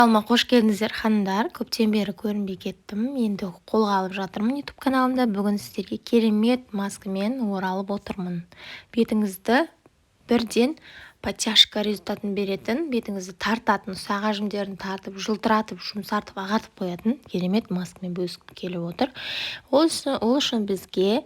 Қош келдіңіздер ханымдар. Көптен бері көрінбей кеттім. Енді қолға алып жатырмын YouTube каналымда. Бүгін сіздерге керемет маскамен оралып отырмын. Бетіңізді бірден подтяжка результатын беретін, бетіңізді тартатын, ұсақ әжімдерін тартып, жылтыратып, жұмсартып, ағартып қоятын керемет маскамен бөліскім келіп отыр. Ол үшін бізге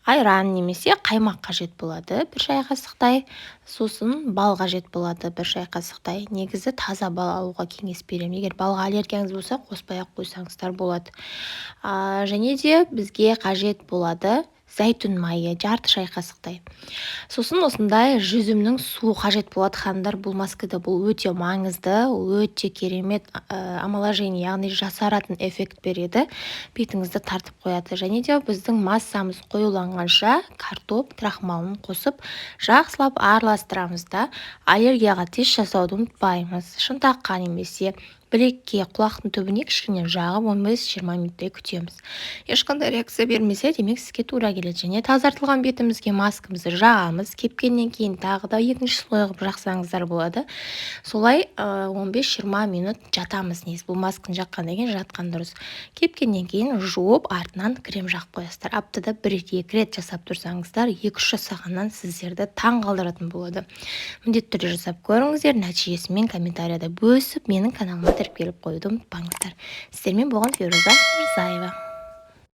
айран немесе қаймақ қажет болады, бір шай қасықтай. Сосын бал қажет болады, бір шай қасықтай. Негізі таза бал алуға кеңес беремін. Егер балға аллергияңыз болса, қоспай-ақ қойсаңыздар болады. Және де бізге қажет болады зәйтүн майы, жарты шай қасықтай. Сосын осындай жүзімнің суы қажет болады ханымдар. Бұл маскада бұл өте маңызды, өте керемет омоложение, яғни жасаратын эффект береді. Бетіңізді тартып қояды. Және де біздің массамыз қоюланғанша картоп крахмалын қосып жақсылап араластырамыз да, аллергияға тест жасауды ұмытпаймыз. Шынтаққа немесе білекке, құлақтың түбіне кішкене жағып 15-20 минуттай күтеміз. Ешқандай реакция бермесе, демек сізге тура келеді. Және тазартылған бетімізге маскамызды жағамыз. Кепкеннен кейін тағы да екінші слой қылып жақсаңыздар болады. Солай 15-20 минут жатамыз. Бұл масканы жаққаннан кейін жатқан дұрыс. Кепкеннен кейін жуып, артынан крем жағып қоясыздар. Аптада 1-2 рет жасап тұрсаңыздар, 2-3 жасағаннан сіздерді таң қалдыратын болады. Міндетті түрде жасап көріңіздер, нәтижесімен комментарияда бөлісіп, менің каналыма кіріп келіп қоюды ұмытпаңыздар. Сіздермен болған Фируза Мырзаева.